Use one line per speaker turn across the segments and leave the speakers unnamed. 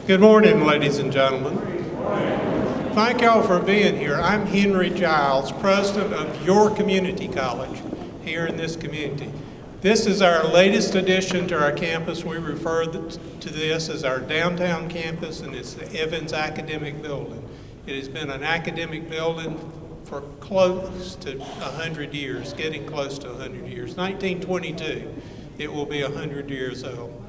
Good morning, ladies and gentlemen. Thank y'all for being here. I'm Henry Giles, president of your community college here in this community. This is our latest addition to our campus. We refer to this as our downtown campus, and it's the Evans Academic Building. It has been an academic building for close to 100 years, getting close to 100 years. 1922, it will be 100 years old.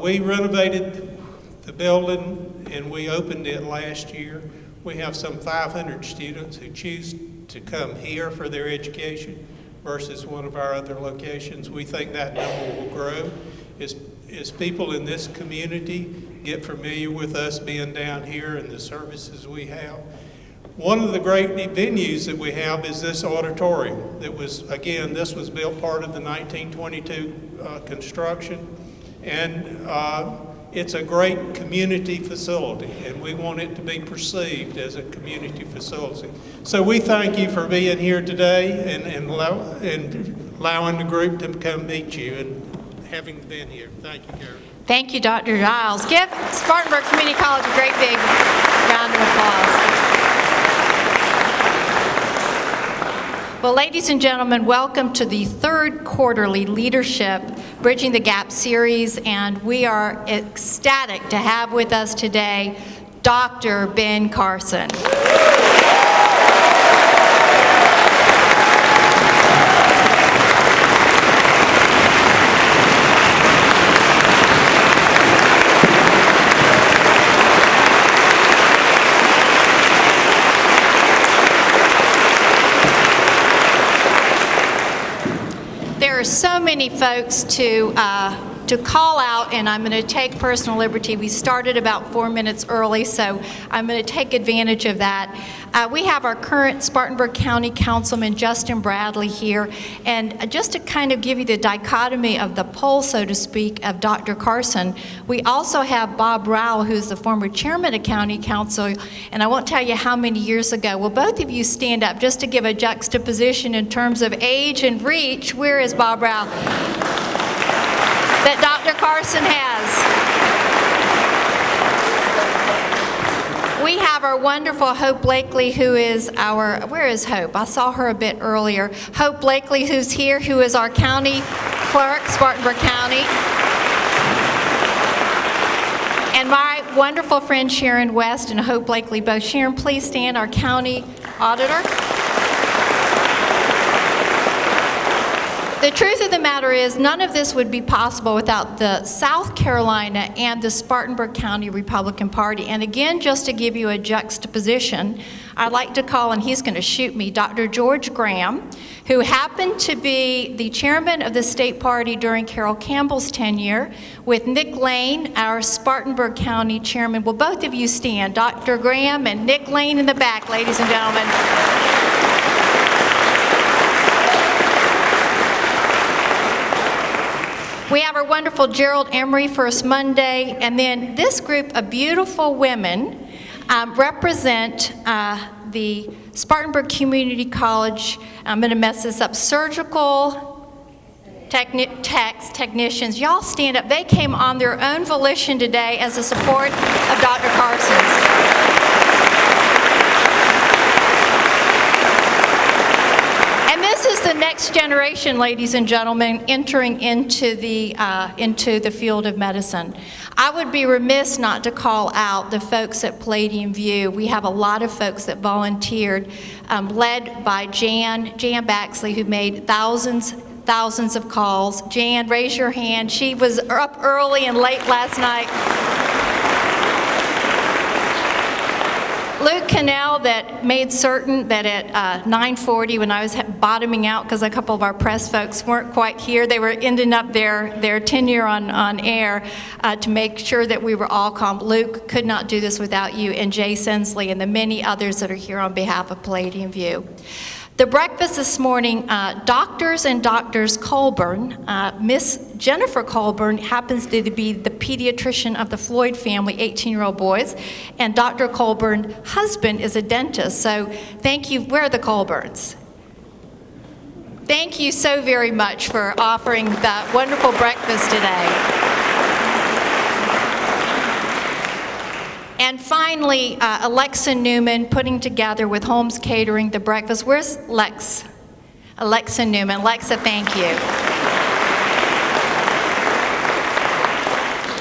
We renovated the building and we opened it last year. We have some 500 students who choose to come here for their education versus one of our other locations. We think that number will grow as people in this community get familiar with us being down here and the services we have. One of the great venues that we have is this auditorium that was, again, this was built part of the 1922 construction, and it's a great community facility, and we want it to be perceived as a community facility. So we thank you for being here today and allowing the group to come meet you and having been here. Thank you, Carol.
Thank you, Dr. Giles. Give Spartanburg Community College a great big round of applause. Well, ladies and gentlemen, welcome to the third quarterly Leadership Bridging the Gap series, and we are ecstatic to have with us today Dr. Ben Carson. There are so many folks to call out, and I'm going to take personal liberty. We started about 4 minutes early, so I'm going to take advantage of that. We have our current Spartanburg County Councilman, Justin Bradley, here, and just to kind of give you the dichotomy of the pole, so to speak, of Dr. Carson, we also have Bob Rowell, who's the former chairman of County Council, and I won't tell you how many years ago. Will both of you stand up just to give a juxtaposition in terms of age and reach? Where is Bob Rowell? That Dr. Carson has. We have our wonderful Hope Blakely, who is our, where is Hope? I saw her a bit earlier. Hope Blakely, who's here, who is our county clerk, Spartanburg County. And my wonderful friend Sharon West and Hope Blakely both. Sharon, please stand, our county auditor. The truth of the matter is, none of this would be possible without the South Carolina and the Spartanburg County Republican Party. And again, just to give you a juxtaposition, I'd like to call, and he's going to shoot me, Dr. George Graham, who happened to be the chairman of the state party during Carol Campbell's tenure, with Nick Lane, our Spartanburg County chairman. Will both of you stand? Dr. Graham and Nick Lane in the back, ladies and gentlemen. We have our wonderful Gerald Emery, First Monday, and then this group of beautiful women represent the Spartanburg Community College, I'm going to mess this up, surgical technicians. Y'all stand up. They came on their own volition today as a support of Dr. Carson's. This is the next generation, ladies and gentlemen, entering into the field of medicine. I would be remiss not to call out the folks at Palladian View. We have a lot of folks that volunteered, led by Jan Baxley, who made thousands of calls. Jan, raise your hand. She was up early and late last night. Luke Cannell, that made certain that at 9:40, when I was bottoming out because a couple of our press folks weren't quite here, they were ending up their tenure on air to make sure that we were all calm. Luke could not do this without you, and Jay Sensley and the many others that are here on behalf of Palladian View. The breakfast this morning, Doctors and Doctors Colburn, Miss Jennifer Colburn happens to be the pediatrician of the Floyd family, 18-year-old boys, and Dr. Colburn's husband is a dentist. So thank you. Where are the Colburns? Thank you so very much for offering that wonderful breakfast today. And finally, Alexa Newman putting together with Holmes Catering the breakfast. Where's Lex? Alexa Newman. Alexa, thank you.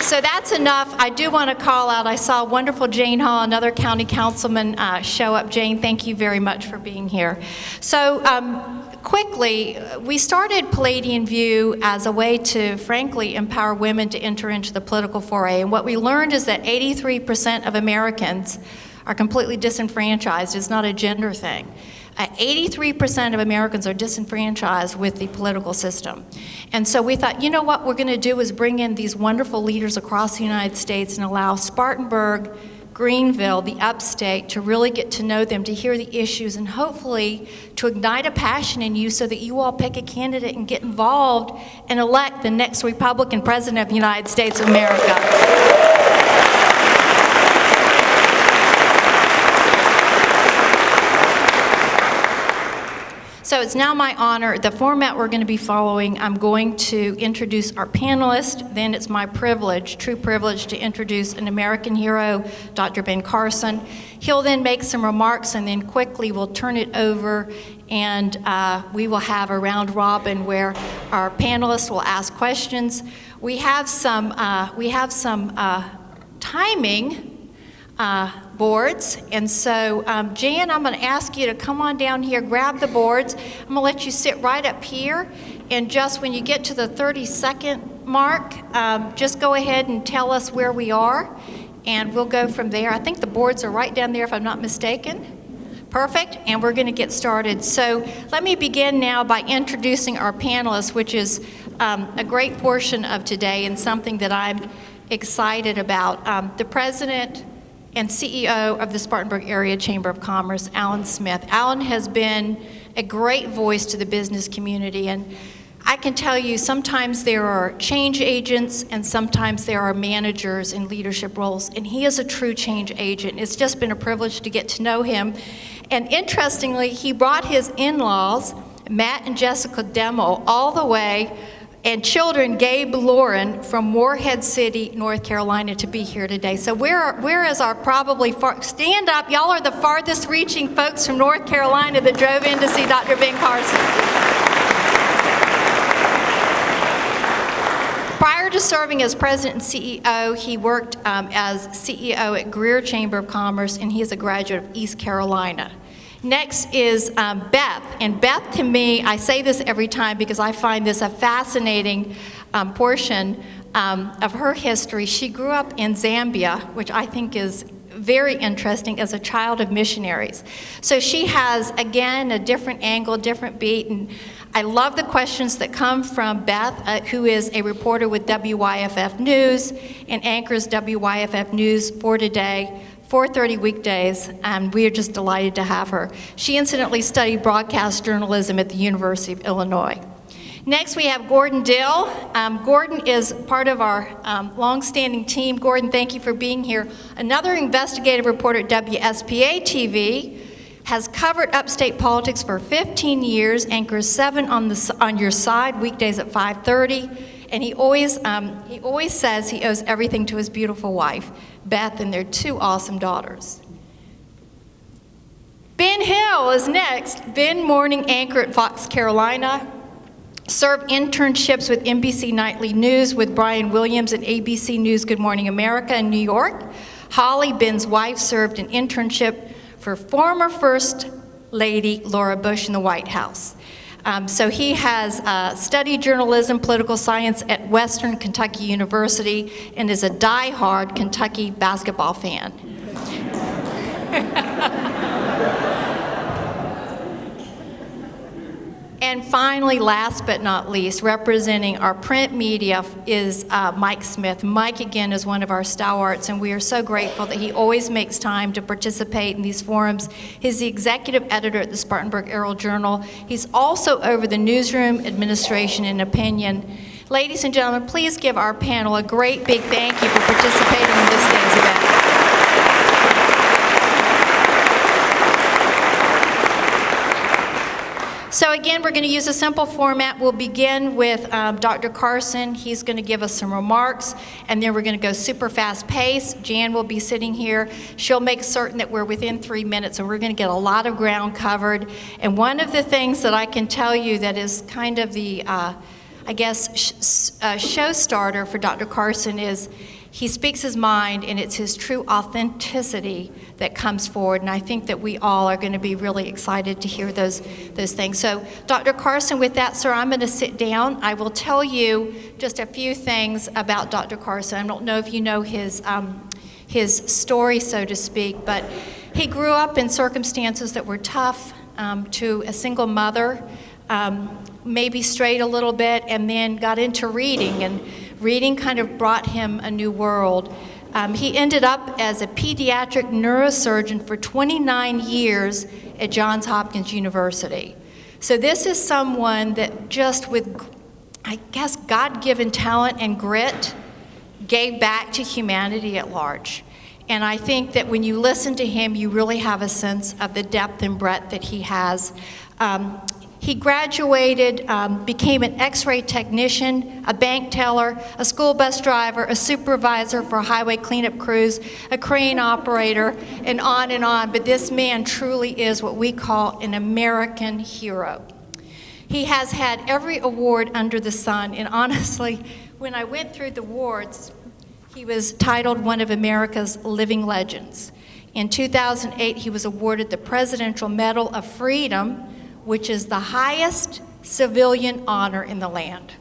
So that's enough. I do want to call out, I saw wonderful Jane Hall, another county councilman, show up. Jane, thank you very much for being here. So quickly, we started Palladian View as a way to, frankly, empower women to enter into the political foray. And what we learned is that 83% of Americans are completely disenfranchised. It's not a gender thing. 83% of Americans are disenfranchised with the political system. And so we thought, you know what we're going to do is bring in these wonderful leaders across the United States and allow Spartanburg, Greenville, the upstate, to really get to know them, to hear the issues, and hopefully to ignite a passion in you so that you all pick a candidate and get involved and elect the next Republican president of the United States of America. So it's now my honor, the format we're going to be following, I'm going to introduce our panelists, then it's my privilege, true privilege, to introduce an American hero, Dr. Ben Carson. He'll then make some remarks, and then quickly we'll turn it over, and we will have a round robin where our panelists will ask questions. We have some timing boards, and so Jan, I'm going to ask you to come on down here, grab the boards. I'm going to let you sit right up here, and just when you get to the 30-second mark, just go ahead and tell us where we are, and we'll go from there. I think the boards are right down there, if I'm not mistaken. Perfect, and we're going to get started. So let me begin now by introducing our panelists, which is a great portion of today and something that I'm excited about. The president and CEO of the Spartanburg Area Chamber of Commerce, Alan Smith. Alan has been a great voice to the business community, and I can tell you sometimes there are change agents and sometimes there are managers in leadership roles, and he is a true change agent. It's just been a privilege to get to know him. And interestingly, he brought his in-laws, Matt and Jessica Demo, all the way, and children, Gabe Lauren, from Morehead City, North Carolina, to be here today. So where is our probably stand up, y'all are the farthest reaching folks from North Carolina that drove in to see Dr. Ben Carson. Prior to serving as president and CEO, he worked as CEO at Greer Chamber of Commerce, and he is a graduate of East Carolina. Next is Beth, and Beth, to me, I say this every time because I find this a fascinating portion of her history. She grew up in Zambia, which I think is very interesting, as a child of missionaries. So she has, again, a different angle, different beat, and I love the questions that come from Beth, who is a reporter with WYFF News and anchors WYFF News for Today, 4:30 weekdays, and we are just delighted to have her. She incidentally studied broadcast journalism at the University of Illinois. Next, we have Gordon Dill. Gordon is part of our long-standing team. Gordon, thank you for being here. Another investigative reporter at WSPA TV, has covered upstate politics for 15 years, anchors 7 on your side, weekdays at 5:30. And he always says he owes everything to his beautiful wife, Beth, and their 2 awesome daughters. Ben Hill is next. Ben, morning anchor at Fox Carolina, served internships with NBC Nightly News with Brian Williams and ABC News Good Morning America in New York. Holly, Ben's wife, served an internship for former First Lady Laura Bush in the White House. So he has studied journalism, political science at Western Kentucky University, and is a die-hard Kentucky basketball fan. And finally, last but not least, representing our print media is Mike Smith. Mike, again, is one of our stalwarts, and we are so grateful that he always makes time to participate in these forums. He's the executive editor at the Spartanburg Herald-Journal. He's also over the newsroom, administration, and opinion. Ladies and gentlemen, please give our panel a great big thank you for participating in this day's event. So again, we're going to use a simple format. We'll begin with Dr. Carson. He's going to give us some remarks, and then we're going to go super fast pace. Jan will be sitting here. She'll make certain that we're within 3 minutes, and we're going to get a lot of ground covered. And one of the things that I can tell you that is kind of the, I guess, show starter for Dr. Carson is he speaks his mind, and it's his true authenticity that comes forward. And I think that we all are going to be really excited to hear those things. So, Dr. Carson, with that, sir, I'm going to sit down. I will tell you just a few things about Dr. Carson. I don't know if you know his story, so to speak, but he grew up in circumstances that were tough, to a single mother, maybe strayed a little bit, and then got into reading, and reading kind of brought him a new world. He ended up as a pediatric neurosurgeon for 29 years at Johns Hopkins University. So this is someone that just with, I guess, God-given talent and grit gave back to humanity at large. And I think that when you listen to him, you really have a sense of the depth and breadth that he has. He graduated, became an X-ray technician, a bank teller, a school bus driver, a supervisor for highway cleanup crews, a crane operator, and on and on. But this man truly is what we call an American hero. He has had every award under the sun, and honestly, when I went through the awards, he was titled one of America's living legends. In 2008, he was awarded the Presidential Medal of Freedom, which is the highest civilian honor in the land.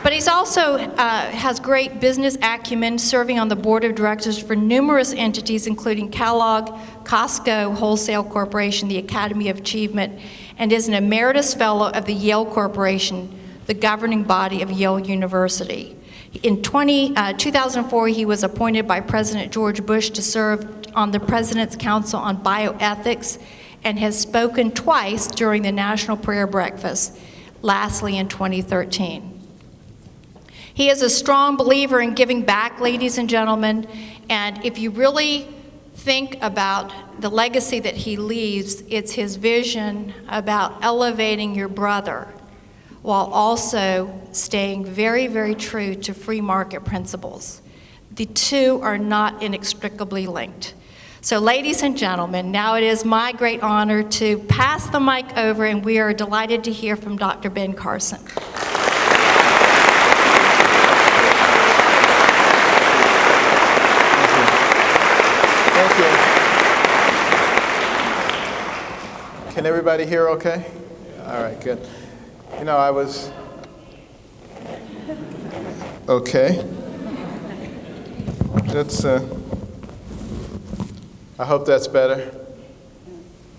But he's also has great business acumen, serving on the board of directors for numerous entities, including Kellogg, Costco Wholesale Corporation, the Academy of Achievement, and is an emeritus fellow of the Yale Corporation, the governing body of Yale University. In 2004, he was appointed by President George Bush to serve on the President's Council on Bioethics and has spoken twice during the National Prayer Breakfast, lastly in 2013. He is a strong believer in giving back, ladies and gentlemen, and if you really think about the legacy that he leaves, it's his vision about elevating your brother, while also staying very, very true to free market principles. The two are not inextricably linked. So ladies and gentlemen, now it is my great honor to pass the mic over, and we are delighted to hear from Dr. Ben Carson.
Thank you. Can everybody hear okay? All right, good. You know, I was, okay. That's, I hope that's better.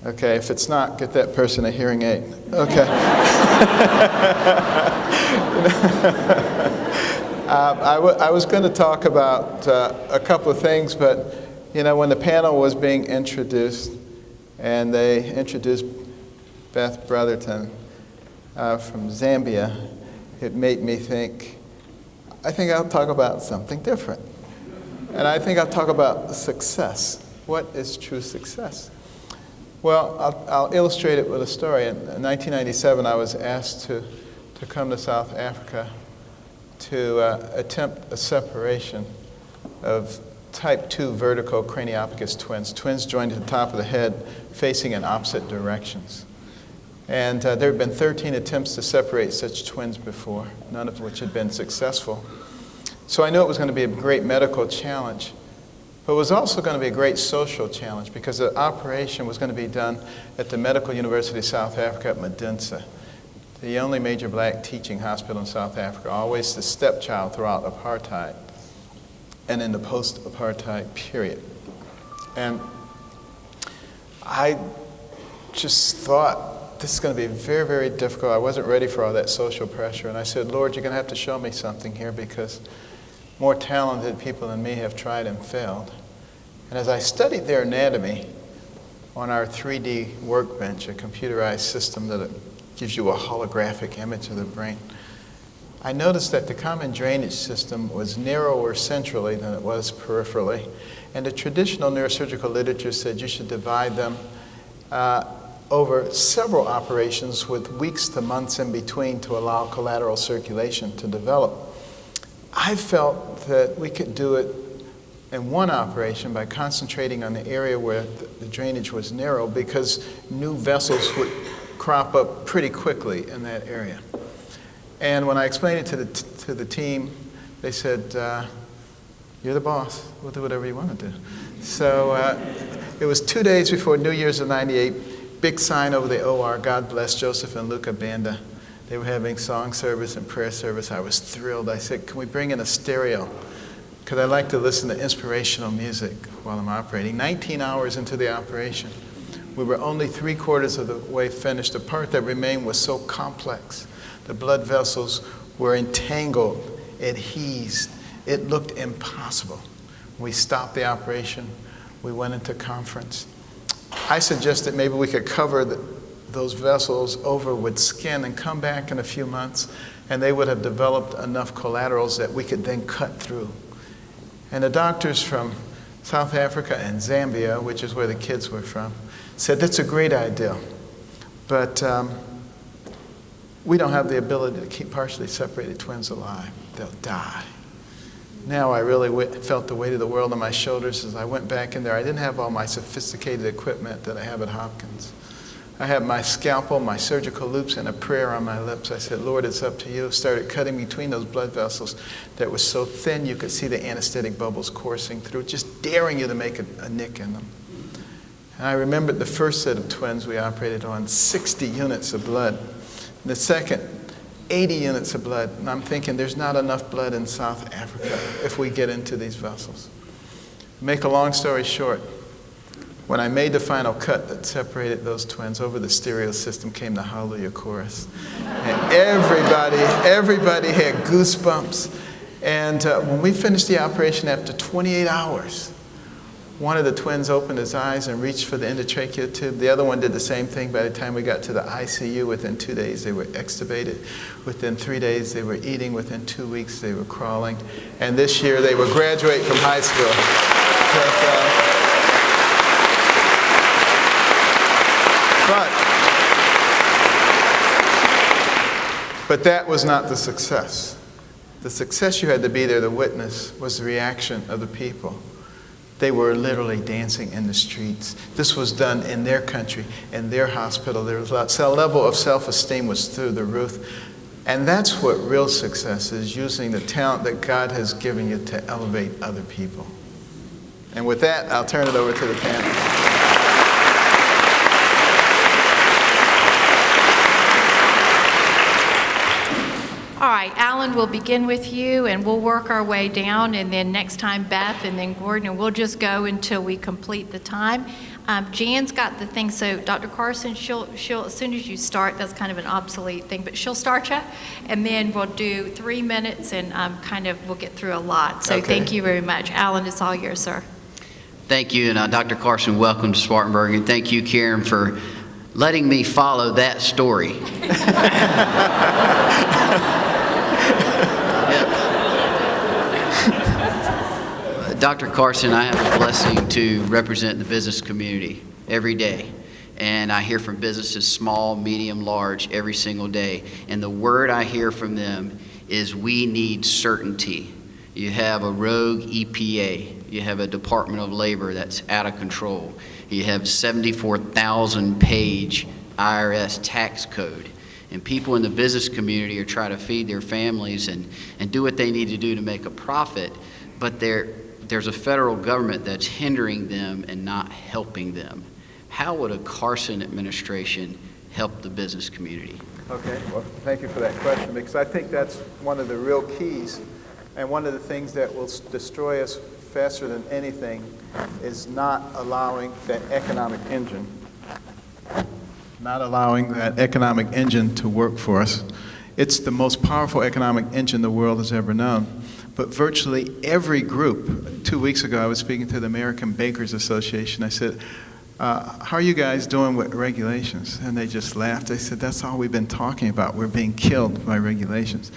Okay, if it's not, get that person a hearing aid. Okay. I was going to talk about a couple of things, but, you know, when the panel was being introduced, and they introduced Beth Brotherton, from Zambia, it made me think, I think I'll talk about something different. And I think I'll talk about success. What is true success? Well, I'll illustrate it with a story. In 1997, I was asked to come to South Africa to attempt a separation of type 2 vertical craniopicus twins joined at the top of the head facing in opposite directions. And there had been 13 attempts to separate such twins before, none of which had been successful. So I knew it was going to be a great medical challenge, but it was also going to be a great social challenge because the operation was going to be done at the Medical University of South Africa at Medusa, the only major black teaching hospital in South Africa, always the stepchild throughout apartheid and in the post-apartheid period. And I just thought, this is going to be very, very difficult. I wasn't ready for all that social pressure. And I said, Lord, you're going to have to show me something here because more talented people than me have tried and failed. And as I studied their anatomy on our 3D workbench, a computerized system that gives you a holographic image of the brain, I noticed that the common drainage system was narrower centrally than it was peripherally. And the traditional neurosurgical literature said you should divide them over several operations with weeks to months in between to allow collateral circulation to develop. I felt that we could do it in one operation by concentrating on the area where the drainage was narrow, because new vessels would crop up pretty quickly in that area. And when I explained it to the team, they said, you're the boss, we'll do whatever you want to do. So it was 2 days before New Year's of '98, big sign over the OR, God bless Joseph and Luca Banda. They were having song service and prayer service. I was thrilled. I said, can we bring in a stereo? Because I like to listen to inspirational music while I'm operating. 19 hours into the operation, we were only 3/4 of the way finished. The part that remained was so complex. The blood vessels were entangled, adhesed. It looked impossible. We stopped the operation. We went into conference. I suggested maybe we could cover those vessels over with skin and come back in a few months, and they would have developed enough collaterals that we could then cut through. And the doctors from South Africa and Zambia, which is where the kids were from, said, that's a great idea, but we don't have the ability to keep partially separated twins alive. They'll die. Now I really felt the weight of the world on my shoulders as I went back in there. I didn't have all my sophisticated equipment that I have at Hopkins. I had my scalpel, my surgical loops, and a prayer on my lips. I said, Lord, it's up to you. Started cutting between those blood vessels that were so thin you could see the anesthetic bubbles coursing through, just daring you to make a nick in them. And I remembered the first set of twins we operated on, 60 units of blood. The second, 80 units of blood. And I'm thinking there's not enough blood in South Africa if we get into these vessels. Make a long story short, when I made the final cut that separated those twins, over the stereo system came the Hallelujah Chorus. And everybody had goosebumps. And when we finished the operation after 28 hours, one of the twins opened his eyes and reached for the endotracheal tube. The other one did the same thing. By the time we got to the ICU, within 2 days they were extubated. Within 3 days they were eating. Within 2 weeks they were crawling. And this year they will graduate from high school. But that was not the success. The success you had to be there to witness was the reaction of the people. They were literally dancing in the streets. This was done in their country, in their hospital. There was a level of self-esteem was through the roof. And that's what real success is, using the talent that God has given you to elevate other people. And with that, I'll turn it over to the panel.
All right, Alan, we'll begin with you, and we'll work our way down, and then next time Beth, and then Gordon, and we'll just go until we complete the time. Jan's got the thing, so Dr. Carson, she'll as soon as you start, that's kind of an obsolete thing, but she'll start you, and then we'll do 3 minutes, and we'll get through a lot. So okay. Thank you very much. Alan, it's all yours, sir.
Thank you, and Dr. Carson, welcome to Spartanburg, and thank you, Karen, for letting me follow that story. Dr. Carson, I have the blessing to represent the business community every day. And I hear from businesses, small, medium, large, every single day. And the word I hear from them is we need certainty. You have a rogue EPA. You have a Department of Labor that's out of control. You have 74,000-page IRS tax code. And people in the business community are trying to feed their families and do what they need to do to make a profit. But there's a federal government that's hindering them and not helping them. How would a Carson administration help the business community?
Okay, well, thank you for that question, because I think that's one of the real keys, and one of the things that will destroy us faster than anything is not allowing that economic engine to work for us. It's the most powerful economic engine the world has ever known. But virtually every group, 2 weeks ago I was speaking to the American Bakers Association. I said, how are you guys doing with regulations? And they just laughed. They said, that's all we've been talking about. We're being killed by regulations.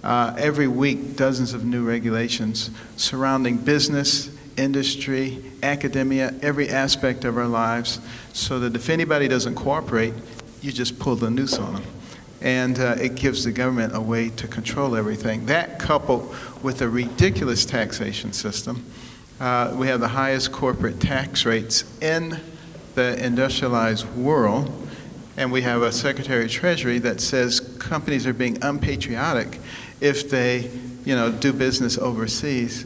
every week dozens of new regulations surrounding business, industry, academia, every aspect of our lives, so that if anybody doesn't cooperate, you just pull the noose on them. And it gives the government a way to control everything. That, coupled with a ridiculous taxation system, we have the highest corporate tax rates in the industrialized world, and we have a Secretary of Treasury that says companies are being unpatriotic if they, do business overseas.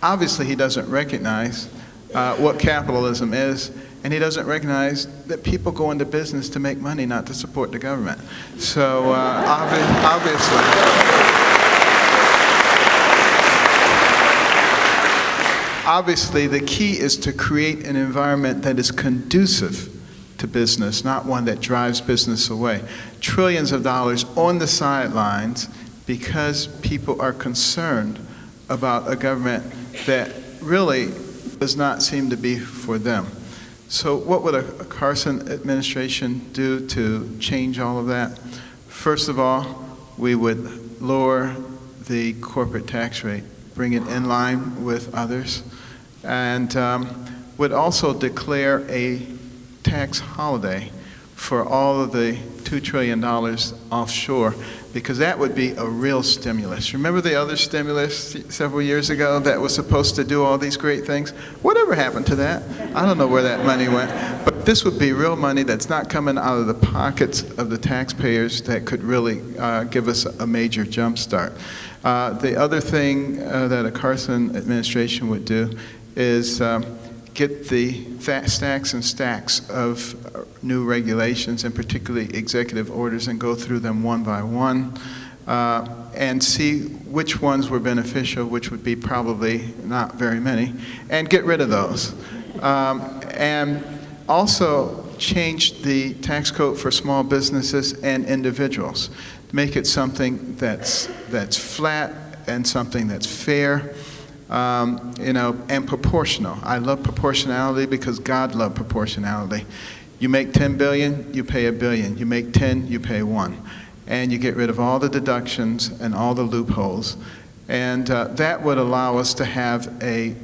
Obviously, he doesn't recognize what capitalism is, and he doesn't recognize that people go into business to make money, not to support the government. So obviously, the key is to create an environment that is conducive to business, not one that drives business away. Trillions of dollars on the sidelines because people are concerned about a government that really does not seem to be for them. So what would a Carson administration do to change all of that? First of all, we would lower the corporate tax rate, bring it in line with others, and would also declare a tax holiday for all of the $2 trillion offshore, because that would be a real stimulus. Remember the other stimulus several years ago that was supposed to do all these great things? Whatever happened to that? I don't know where that money went. But this would be real money that's not coming out of the pockets of the taxpayers that could really give us a major jump start. The other thing that a Carson administration would do is get the stacks and stacks of new regulations, and particularly executive orders, and go through them one by one and see which ones were beneficial, which would be probably not very many, and get rid of those. And also change the tax code for small businesses and individuals. Make it something that's flat and something that's fair. And proportional. I love proportionality because God loved proportionality. You make 10 billion, you pay $1 billion. You make 10, you pay 1. And you get rid of all the deductions and all the loopholes. And that would allow us to have a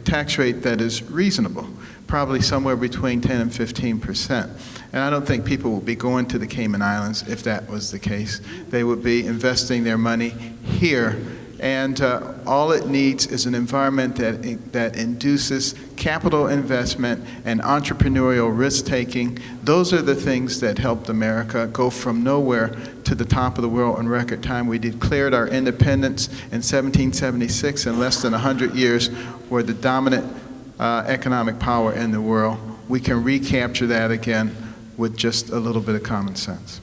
tax rate that is reasonable, probably somewhere between 10 and 15%. And I don't think people would be going to the Cayman Islands if that was the case. They would be investing their money here. And all it needs is an environment that induces capital investment and entrepreneurial risk-taking. Those are the things that helped America go from nowhere to the top of the world in record time. We declared our independence in 1776. In less than 100 years, we're the dominant economic power in the world. We can recapture that again with just a little bit of common sense.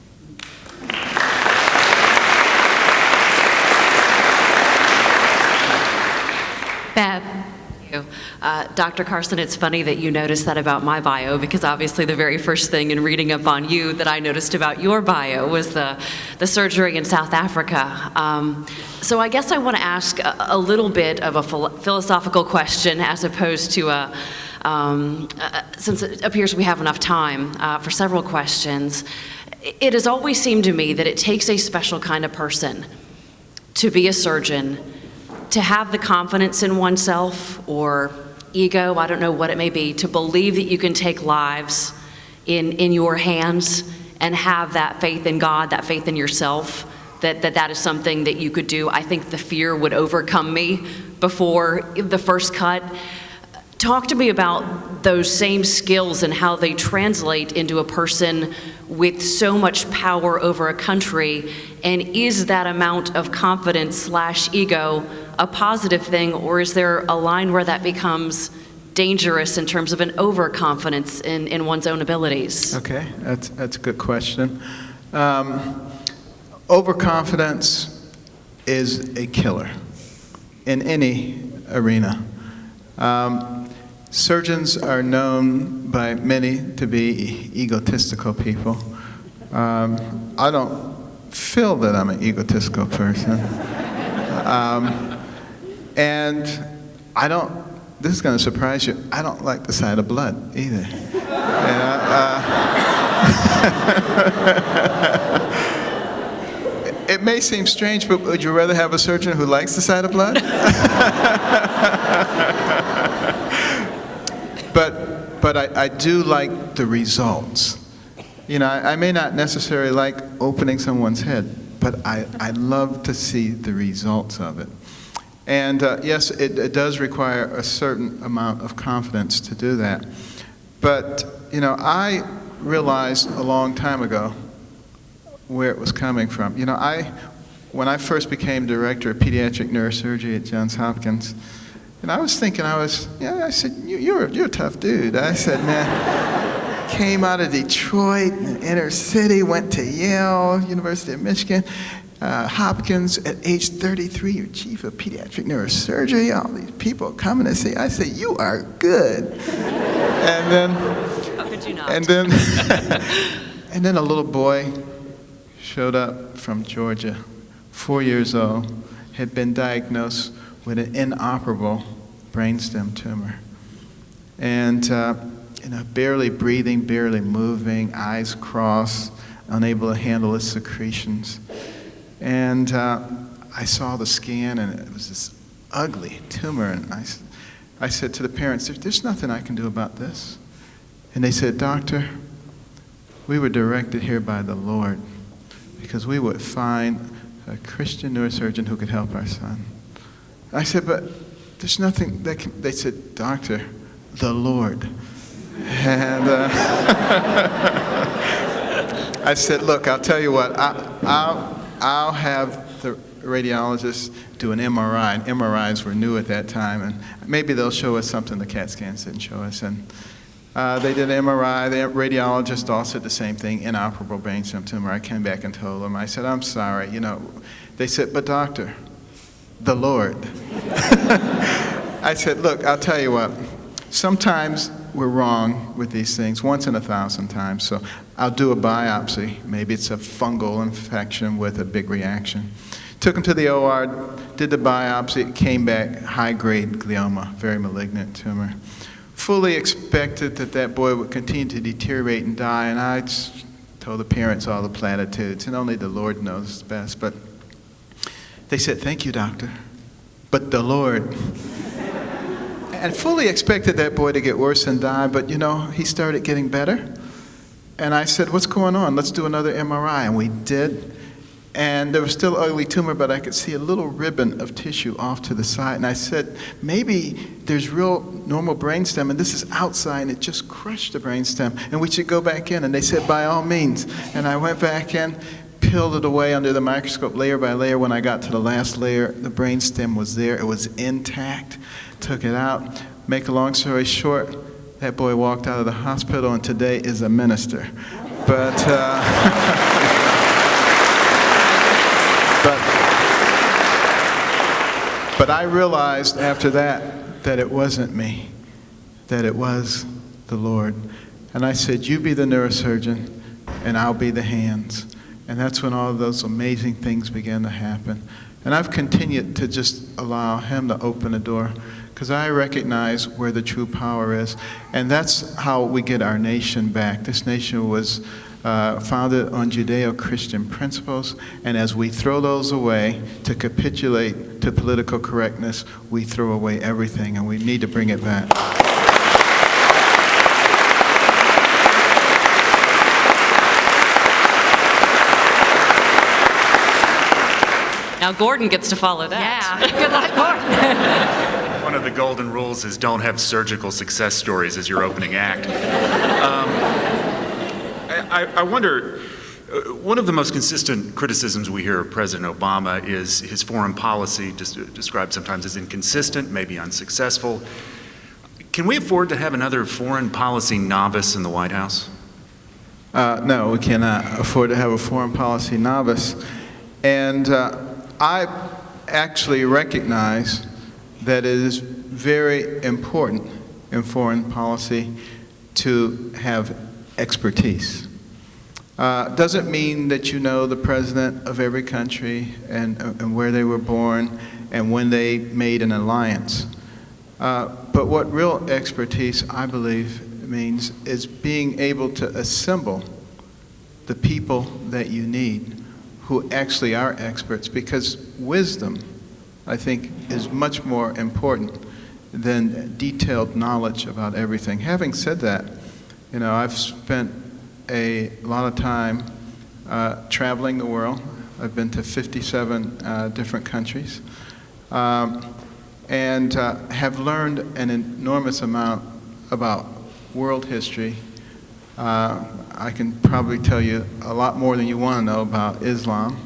Dr. Carson, it's funny that you noticed that about my bio, because obviously the very first thing in reading up on you that I noticed about your bio was the surgery in South Africa. So I guess I want to ask a little bit of a philosophical question, as opposed to since it appears we have enough time for several questions. It has always seemed to me that it takes a special kind of person to be a surgeon, to have the confidence in oneself or ego, I don't know what it may be, to believe that you can take lives in your hands and have that faith in God, that faith in yourself, that is something that you could do. I think the fear would overcome me before the first cut. Talk to me about those same skills and how they translate into a person with so much power over a country, and is that amount of confidence / ego a positive thing, or is there a line where that becomes dangerous in terms of an overconfidence in one's own abilities?
Okay, that's a good question. Overconfidence is a killer in any arena. Surgeons are known by many to be egotistical people. I don't feel that I'm an egotistical person. And I don't, this is going to surprise you, I don't like the sight of blood either. it may seem strange, but would you rather have a surgeon who likes the sight of blood? But I do like the results. You know, I may not necessarily like opening someone's head, but I love to see the results of it. And yes, it does require a certain amount of confidence to do that. But, you know, I realized a long time ago where it was coming from. You know, when I first became director of pediatric neurosurgery at Johns Hopkins, and I was thinking, I said, you're a tough dude. I said, man, came out of Detroit, inner city, went to Yale, University of Michigan, Hopkins. At age 33, you're chief of pediatric neurosurgery. All these people coming to see. I said, you are good. And then,
How could you not?
and then, and then a little boy showed up from Georgia, 4 years old, had been diagnosed with an inoperable brainstem tumor. And you know, barely breathing, barely moving, eyes crossed, unable to handle his secretions. And I saw the scan, and it was this ugly tumor. And I said to the parents, there's nothing I can do about this. And they said, Doctor, we were directed here by the Lord because we would find a Christian neurosurgeon who could help our son. I said, but there's nothing that can, they said, Doctor, the Lord. And I said, look, I'll tell you what, I'll have the radiologist do an MRI, and MRIs were new at that time, and maybe they'll show us something the CAT scans didn't show us. And they did an MRI, the radiologist all said the same thing, inoperable brainstem tumor. I came back and told them, I said, I'm sorry, you know. They said, but doctor, the Lord. I said, look, I'll tell you what, sometimes we're wrong with these things, once in 1,000 times, so I'll do a biopsy. Maybe it's a fungal infection with a big reaction. Took him to the OR, did the biopsy, it came back high-grade glioma, very malignant tumor. Fully expected that that boy would continue to deteriorate and die, and I told the parents all the platitudes, and only the Lord knows best, but they said, thank you, doctor, but the Lord. And fully expected that boy to get worse and die, but you know, he started getting better. And I said, what's going on? Let's do another MRI. And we did. And there was still an ugly tumor, but I could see a little ribbon of tissue off to the side. And I said, maybe there's real normal brainstem, and this is outside, and it just crushed the brainstem, and we should go back in. And they said, by all means. And I went back in, peeled it away under the microscope layer by layer. When I got to the last layer, the brainstem was there. It was intact. Took it out. Make a long story short, that boy walked out of the hospital and today is a minister. But, but I realized after that it wasn't me, that it was the Lord. And I said, you be the neurosurgeon and I'll be the hands. And that's when all of those amazing things began to happen. And I've continued to just allow him to open the door because I recognize where the true power is. And that's how we get our nation back. This nation was founded on Judeo-Christian principles, and as we throw those away to capitulate to political correctness, we throw away everything, and we need to bring it back.
Now Gordon gets to follow that.
Yeah, good luck, Gordon.
One of the golden rules is don't have surgical success stories as your opening act. I wonder, one of the most consistent criticisms we hear of President Obama is his foreign policy, described sometimes as inconsistent, maybe unsuccessful. Can we afford to have another foreign policy novice in the White House?
No, we cannot afford to have a foreign policy novice. And I actually recognize that it is very important in foreign policy to have expertise. Doesn't mean that you know the president of every country and where they were born and when they made an alliance. But what real expertise, I believe, means is being able to assemble the people that you need who actually are experts, because wisdom, I think, is much more important than detailed knowledge about everything. Having said that, I've spent a lot of time traveling the world. I've been to 57 different countries, and have learned an enormous amount about world history. I can probably tell you a lot more than you want to know about Islam,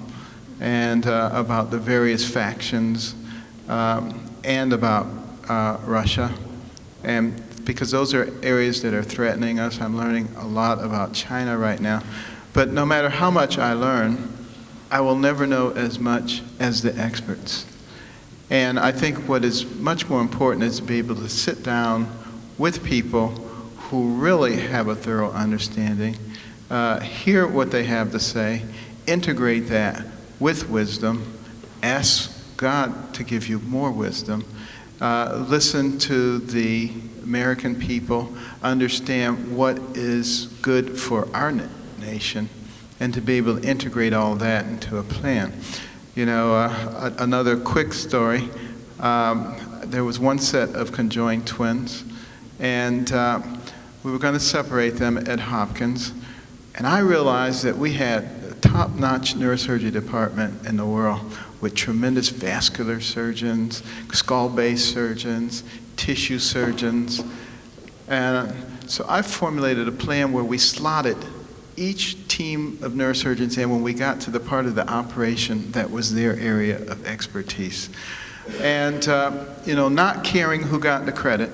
and about the various factions, and about Russia. And because those are areas that are threatening us, I'm learning a lot about China right now. But no matter how much I learn, I will never know as much as the experts. And I think what is much more important is to be able to sit down with people who really have a thorough understanding, hear what they have to say, integrate that with wisdom, ask God to give you more wisdom, listen to the American people, understand what is good for our nation, and to be able to integrate all that into a plan. Another quick story, there was one set of conjoined twins, and we were going to separate them at Hopkins, and I realized that we had the top-notch neurosurgery department in the world with tremendous vascular surgeons, skull-based surgeons, tissue surgeons. And so I formulated a plan where we slotted each team of neurosurgeons in when we got to the part of the operation that was their area of expertise. And, not caring who got the credit,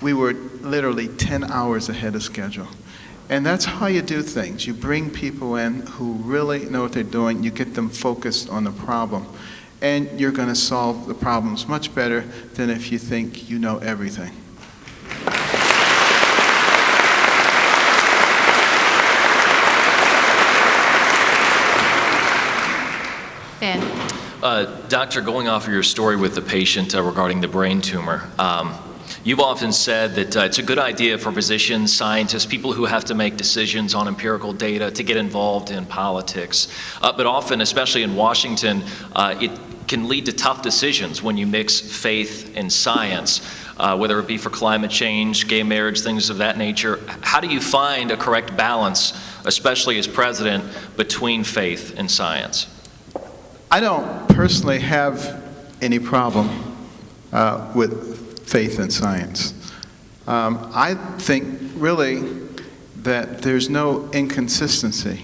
we were literally 10 hours ahead of schedule. And that's how you do things. You bring people in who really know what they're doing. You get them focused on the problem. And you're going to solve the problems much better than if you think you know everything.
Ben.
Doctor, going off of your story with the patient regarding the brain tumor, you've often said that it's a good idea for physicians, scientists, people who have to make decisions on empirical data to get involved in politics. But often, especially in Washington, it can lead to tough decisions when you mix faith and science, whether it be for climate change, gay marriage, things of that nature. How do you find a correct balance, especially as president, between faith and science?
I don't personally have any problem with faith and science. I think really that there's no inconsistency.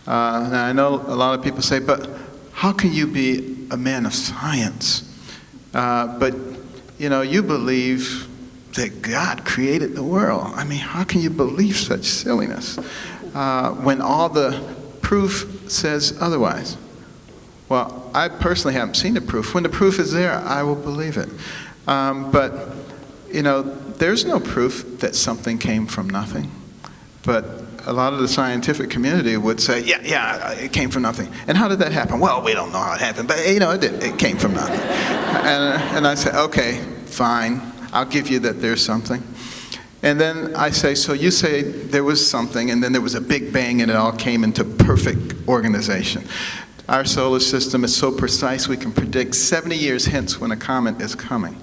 And I know a lot of people say, but how can you be a man of science? But you believe that God created the world. I mean, how can you believe such silliness when all the proof says otherwise? Well, I personally haven't seen the proof. When the proof is there, I will believe it. But there's no proof that something came from nothing. But a lot of the scientific community would say, yeah, it came from nothing. And how did that happen? Well, we don't know how it happened, but it did. It came from nothing. And I say, okay, fine. I'll give you that there's something. And then I say, so you say there was something, and then there was a big bang, and it all came into perfect organization. Our solar system is so precise we can predict 70 years hence when a comet is coming.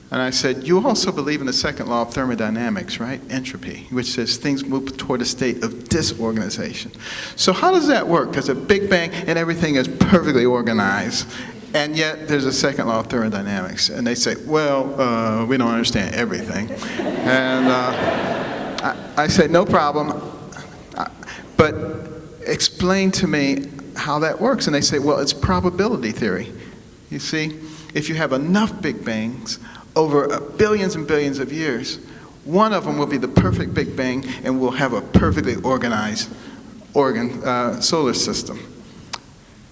And I said, you also believe in the second law of thermodynamics, right? Entropy, which says things move toward a state of disorganization. So how does that work? There's a big bang and everything is perfectly organized, and yet there's a second law of thermodynamics. And they say, well, we don't understand everything. And I said, no problem, but explain to me how that works. And they say, well, it's probability theory. You see, if you have enough big bangs over billions and billions of years, one of them will be the perfect big bang and we'll have a perfectly organized solar system.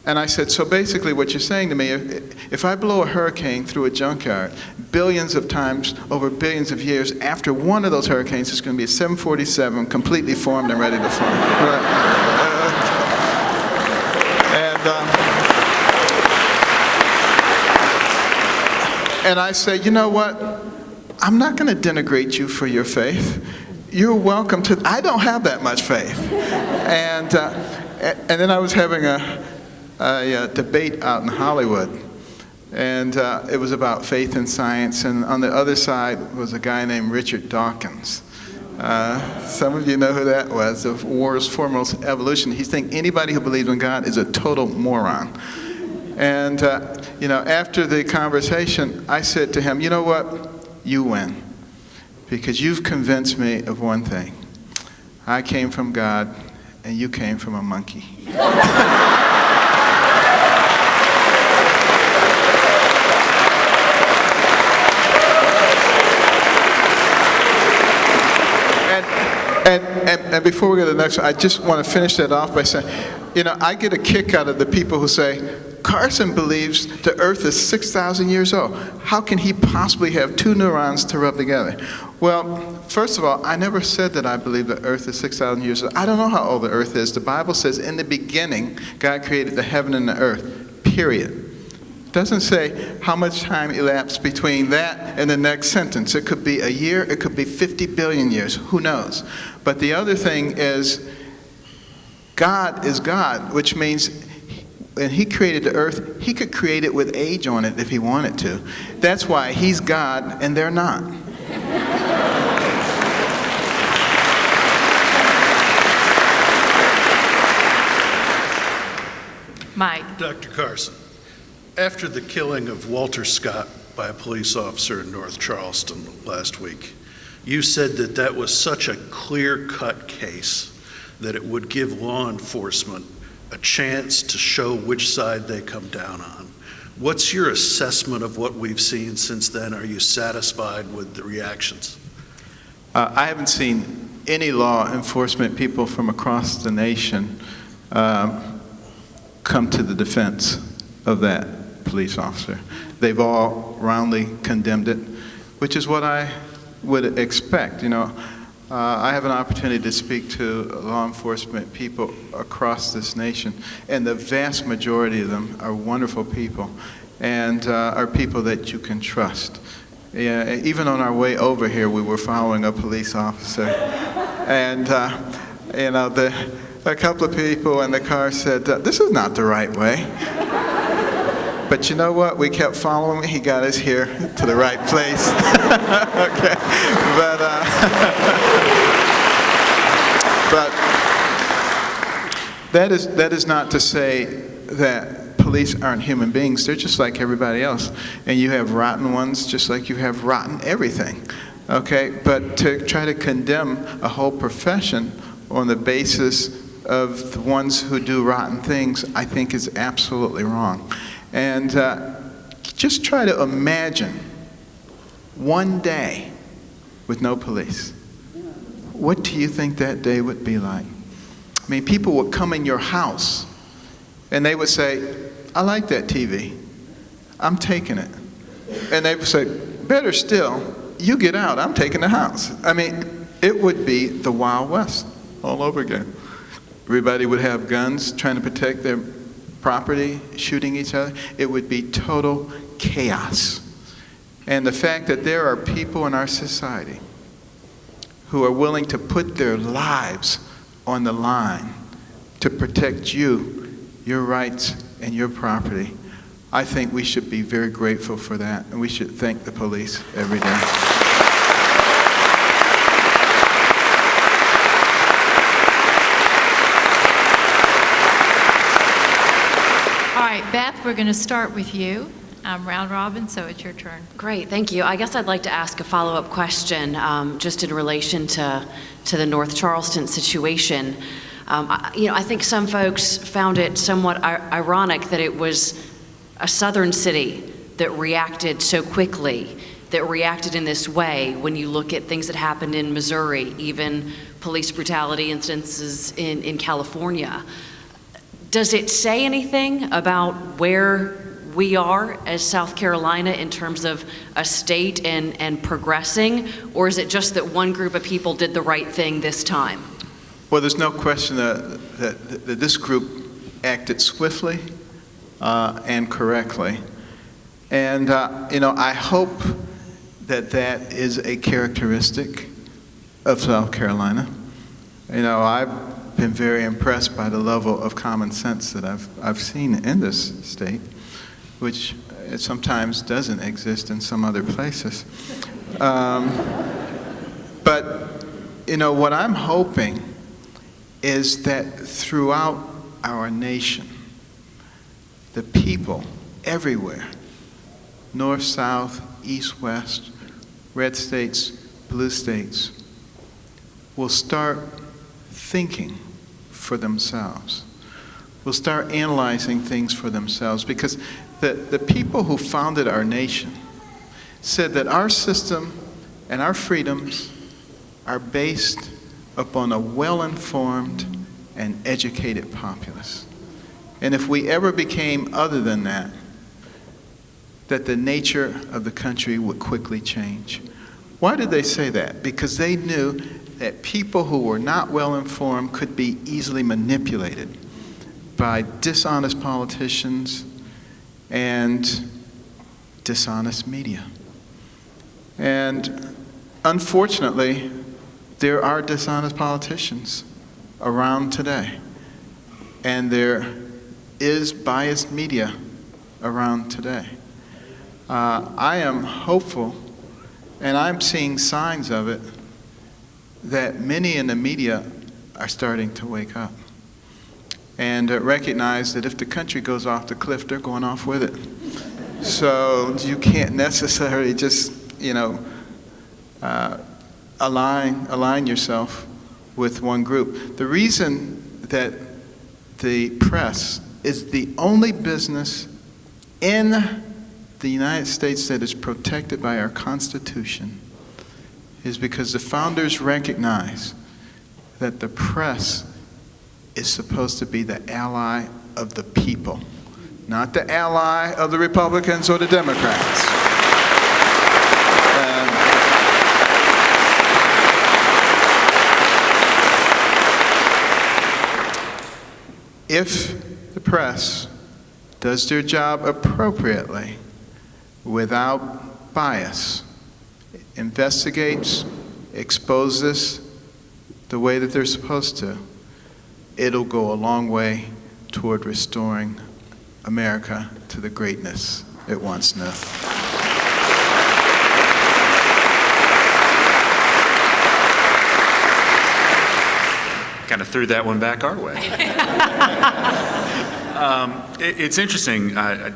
And I said, so basically what you're saying to me, if I blow a hurricane through a junkyard billions of times over billions of years, after one of those hurricanes, it's going to be a 747 completely formed and ready to fly. Right? And I say, you know what? I'm not going to denigrate you for your faith. You're welcome to. I don't have that much faith. And then I was having a debate out in Hollywood, and it was about faith and science, and on the other side was a guy named Richard Dawkins. Some of you know who that was, the war's foremost evolution. He thinks anybody who believes in God is a total moron. And, after the conversation, I said to him, you know what? You win. Because you've convinced me of one thing. I came from God, and you came from a monkey. And before we go to the next one, I just want to finish that off by saying, I get a kick out of the people who say, Carson believes the earth is 6,000 years old. How can he possibly have two neurons to rub together? Well, first of all, I never said that I believe the earth is 6,000 years old. I don't know how old the earth is. The Bible says in the beginning, God created the heaven and the earth, period. It doesn't say how much time elapsed between that and the next sentence. It could be a year, it could be 50 billion years, who knows? But the other thing is, God is God, which means when he created the earth, he could create it with age on it if he wanted to. That's why he's God and they're not.
Mike.
Dr. Carson, after the killing of Walter Scott by a police officer in North Charleston last week, you said that that was such a clear-cut case that it would give law enforcement a chance to show which side they come down on. What's your assessment of what we've seen since then? Are you satisfied with the reactions?
I haven't seen any law enforcement people from across the nation come to the defense of that police officer. They've all roundly condemned it, which is what I would expect. I have an opportunity to speak to law enforcement people across this nation, and the vast majority of them are wonderful people and are people that you can trust. Yeah, even on our way over here, we were following a police officer, and a couple of people in the car said, "This is not the right way." But you know what? We kept following him. He got us here to the right place. Okay, but that is not to say that police aren't human beings. They're just like everybody else, and you have rotten ones, just like you have rotten everything. Okay, but to try to condemn a whole profession on the basis of the ones who do rotten things, I think is absolutely wrong. And just try to imagine one day with no police. What do you think that day would be like? I mean, people would come in your house and they would say, "I like that TV. I'm taking it." And they would say, "Better still, you get out. I'm taking the house." I mean, it would be the Wild West all over again. Everybody would have guns trying to protect their property, shooting each other. It would be total chaos. And the fact that there are people in our society who are willing to put their lives on the line to protect you, your rights, and your property, I think we should be very grateful for that, and we should thank the police every day.
All right, Beth, we're going to start with you. Round robin, so it's your turn.
Great, thank you. I guess I'd like to ask a follow-up question just in relation to the North Charleston situation. I think some folks found it somewhat ironic that it was a southern city that reacted so quickly, that reacted in this way when you look at things that happened in Missouri, even police brutality instances in California. Does it say anything about where we are as South Carolina in terms of a state and progressing, or is it just that one group of people did the right thing this time?
Well, there's no question that this group acted swiftly and correctly. And, I hope that is a characteristic of South Carolina. I've been very impressed by the level of common sense that I've seen in this state, which it sometimes doesn't exist in some other places. But, what I'm hoping is that throughout our nation, the people everywhere, north, south, east, west, red states, blue states, will start thinking for themselves. Will start analyzing things for themselves, because the people who founded our nation said that our system and our freedoms are based upon a well-informed and educated populace. And if we ever became other than that, that the nature of the country would quickly change. Why did they say that? Because they knew that people who were not well-informed could be easily manipulated by dishonest politicians and dishonest media. And unfortunately, there are dishonest politicians around today. And there is biased media around today. I am hopeful, and I'm seeing signs of it, that many in the media are starting to wake up and recognize that if the country goes off the cliff, they're going off with it. So you can't necessarily just, align yourself with one group. The reason that the press is the only business in the United States that is protected by our Constitution is because the founders recognize that the press is supposed to be the ally of the people, not the ally of the Republicans or the Democrats. If the press does their job appropriately, without bias, investigates, exposes the way that they're supposed to, it'll go a long way toward restoring America to the greatness it once knew.
Kind of threw that one back our way. It's interesting, I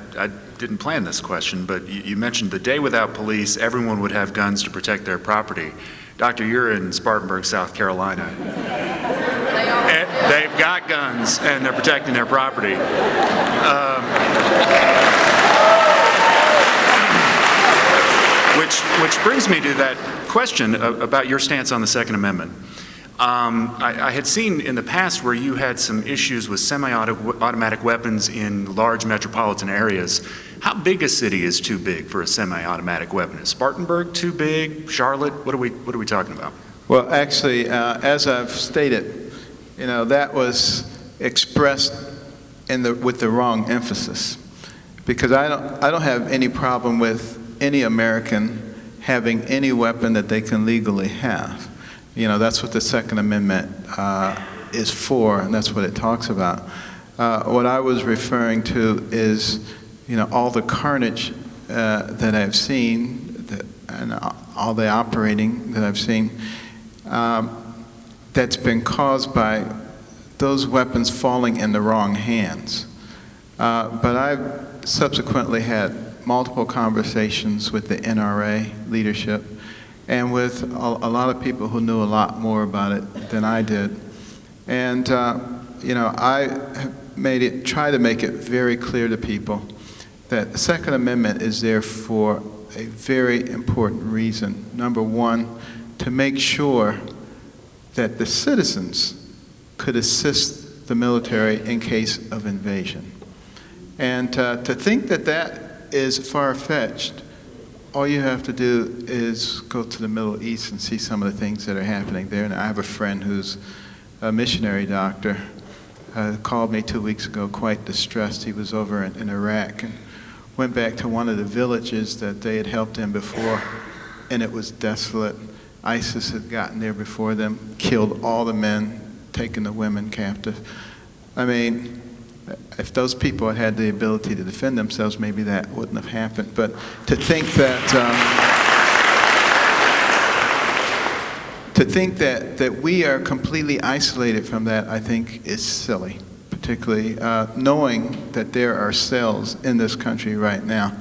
didn't plan this question, but you mentioned the day without police, everyone would have guns to protect their property. Doctor, you're in Spartanburg, South Carolina. They've got guns and they're protecting their property. Which brings me to that question about your stance on the Second Amendment. I had seen in the past where you had some issues with semi-automatic weapons in large metropolitan areas. How big a city is too big for a semi-automatic weapon? Is Spartanburg too big? Charlotte? What are we talking about?
Well, actually, as I've stated, that was expressed with the wrong emphasis, because I don't have any problem with any American having any weapon that they can legally have. That's what the Second Amendment is for, and that's what it talks about. What I was referring to is, all the carnage that I've seen, and all the operating that I've seen, that's been caused by those weapons falling in the wrong hands. But I've subsequently had multiple conversations with the NRA leadership and with a lot of people who knew a lot more about it than I did. And, I have try to make it very clear to people that the Second Amendment is there for a very important reason. Number one, to make sure that the citizens could assist the military in case of invasion. And to think that that is far-fetched, all you have to do is go to the Middle East and see some of the things that are happening there. And I have a friend who's a missionary doctor, called me 2 weeks ago quite distressed. He was over in Iraq and went back to one of the villages that they had helped in before, and it was desolate. ISIS had gotten there before them, killed all the men, taking the women captive. I mean, if those people had had the ability to defend themselves, maybe that wouldn't have happened. But to think that we are completely isolated from that, I think is silly, particularly knowing that there are cells in this country right now.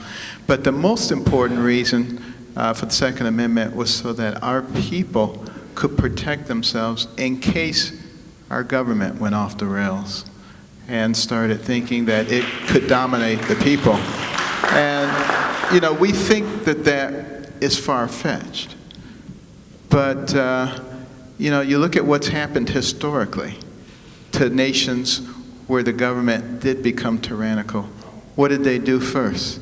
But the most important reason for the Second Amendment was so that our people could protect themselves in case our government went off the rails and started thinking that it could dominate the people. And, you know, we think that that is far-fetched. But, you know, you look at what's happened historically to nations where the government did become tyrannical. What did they do first?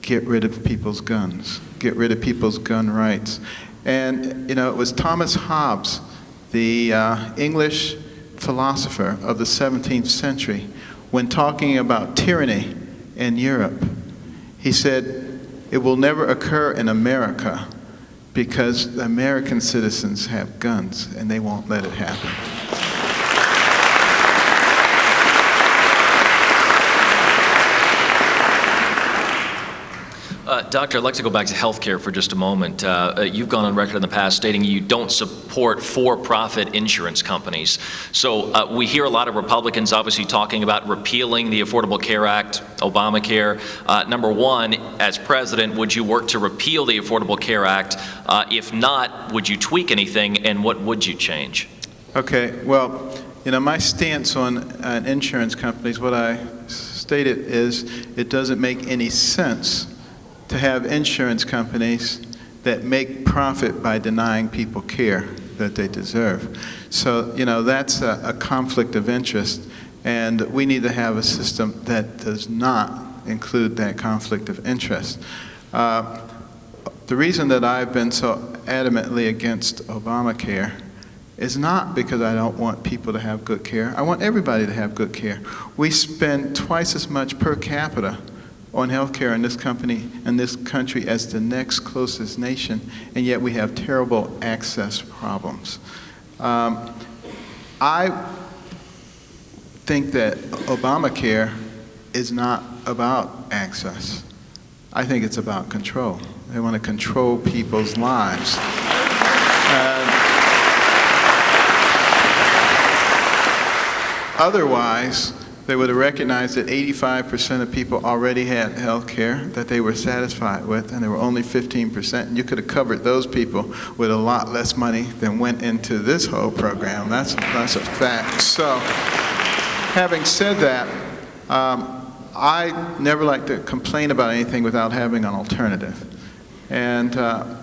Get rid of people's guns, get rid of people's gun rights. And, you know, it was Thomas Hobbes, the English philosopher of the 17th century, when talking about tyranny in Europe, he said, it will never occur in America because American citizens have guns and they won't let it happen.
Doctor, I'd like to go back to healthcare for just a moment. You've gone on record in the past stating you don't support for-profit insurance companies. So we hear a lot of Republicans obviously talking about repealing the Affordable Care Act, Obamacare. Number one, as president, would you work to repeal the Affordable Care Act? If not, would you tweak anything, and what would you change?
Okay, well, you know, my stance on insurance companies, what I stated is it doesn't make any sense to have insurance companies that make profit by denying people care that they deserve. So, you know, that's a conflict of interest, and we need to have a system that does not include that conflict of interest. The reason that I've been so adamantly against Obamacare is not because I don't want people to have good care. I want everybody to have good care. We spend twice as much per capita on healthcare in this country as the next closest nation, and yet we have terrible access problems. I think that Obamacare is not about access. I think it's about control. They want to control people's lives. Otherwise, they would have recognized that 85% of people already had health care that they were satisfied with, and there were only 15%. And you could have covered those people with a lot less money than went into this whole program. That's a fact. So, having said that, I never like to complain about anything without having an alternative. And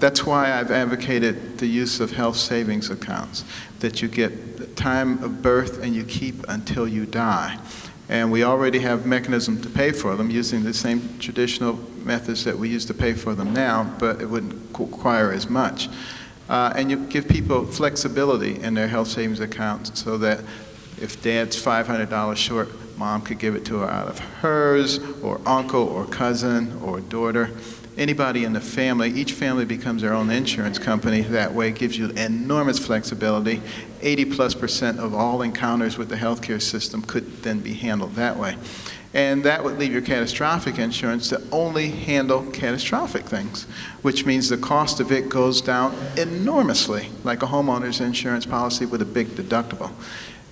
that's why I've advocated the use of health savings accounts, that you get the time of birth and you keep until you die. And we already have mechanisms to pay for them using the same traditional methods that we use to pay for them now, but it wouldn't require as much. And you give people flexibility in their health savings accounts so that if dad's $500 short, mom could give it to her out of hers, or uncle, or cousin, or daughter. Anybody in the family, each family becomes their own insurance company. That way it gives you enormous flexibility. 80+% of all encounters with the healthcare system could then be handled that way. And that would leave your catastrophic insurance to only handle catastrophic things, which means the cost of it goes down enormously, like a homeowner's insurance policy with a big deductible.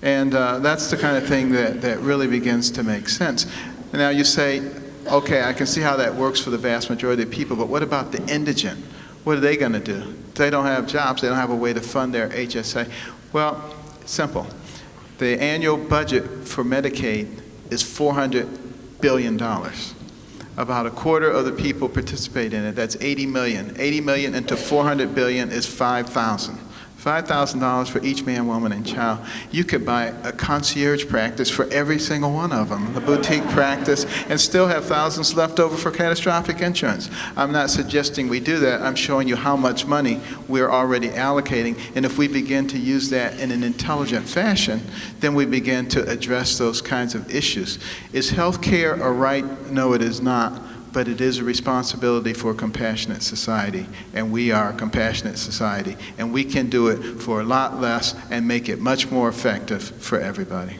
And that's the kind of thing that really begins to make sense. And now you say, okay, I can see how that works for the vast majority of people, but what about the indigent? What are they going to do? They don't have jobs. They don't have a way to fund their HSA. Well, simple. The annual budget for Medicaid is $400 billion. About a quarter of the people participate in it. That's 80 million. 80 million into 400 billion is 5,000. $5,000 for each man, woman, and child. You could buy a concierge practice for every single one of them, a boutique practice, and still have thousands left over for catastrophic insurance. I'm not suggesting we do that. I'm showing you how much money we're already allocating, and if we begin to use that in an intelligent fashion, then we begin to address those kinds of issues. Is health care a right? No, it is not. but it is a responsibility for a compassionate society, and we are a compassionate society, and we can do it for a lot less and make it much more effective for everybody.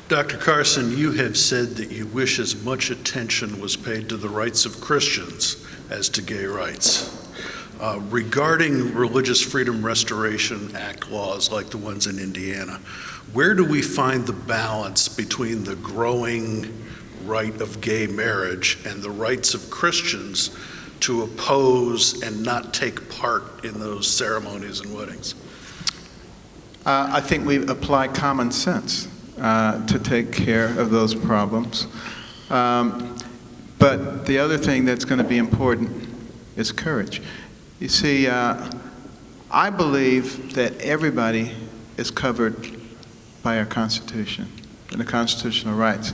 Dr. Carson, you have said that you wish as much attention was paid to the rights of Christians as to gay rights. Regarding Religious Freedom Restoration Act laws like the ones in Indiana, where do we find the balance between the growing right of gay marriage and the rights of Christians to oppose and not take part in those ceremonies and weddings?
I think we apply common sense to take care of those problems. But the other thing that's going to be important is courage. You see, I believe that everybody is covered by our Constitution and the constitutional rights.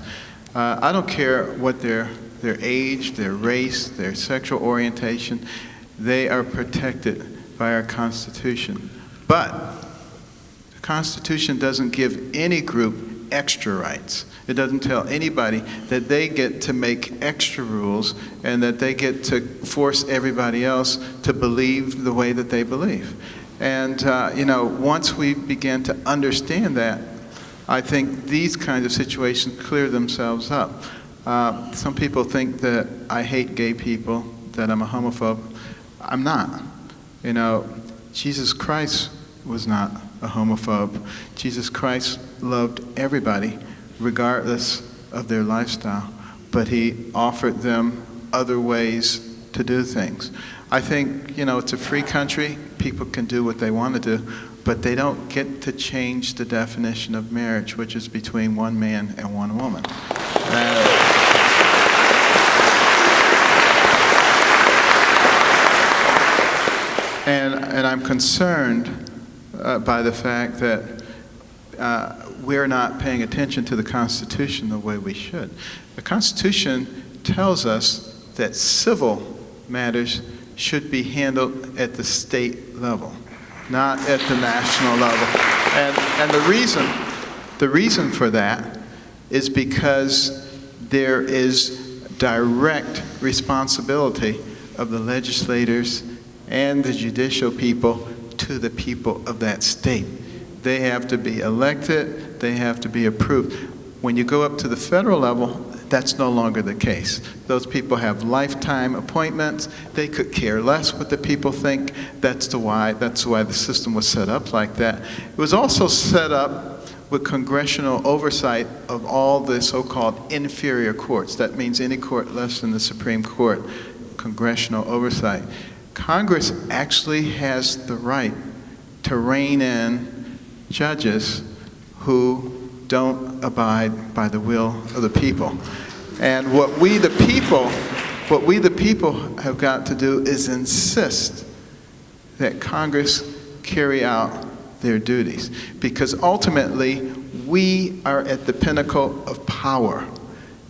I don't care what their age, their race, their sexual orientation, they are protected by our Constitution. But the Constitution doesn't give any group extra rights. It doesn't tell anybody that they get to make extra rules and that they get to force everybody else to believe the way that they believe. And, once we begin to understand that, I think these kinds of situations clear themselves up. Some people think that I hate gay people, that I'm a homophobe. I'm not. Jesus Christ was not a homophobe. Jesus Christ loved everybody, regardless of their lifestyle, but he offered them other ways to do things. I think, it's a free country. People can do what they want to do, but they don't get to change the definition of marriage, which is between one man and one woman. And I'm concerned by the fact that we're not paying attention to the Constitution the way we should. The Constitution tells us that civil matters should be handled at the state level, not at the national level. And the reason for that is because there is direct responsibility of the legislators and the judicial people to the people of that state. They have to be elected, they have to be approved. When you go up to the federal level, that's no longer the case. Those people have lifetime appointments. They could care less what the people think. That's why the system was set up like that. It was also set up with congressional oversight of all the so-called inferior courts. That means any court less than the Supreme Court, congressional oversight. Congress actually has the right to rein in judges who don't abide by the will of the people. And what we the people have got to do is insist that Congress carry out their duties. Because ultimately, we are at the pinnacle of power,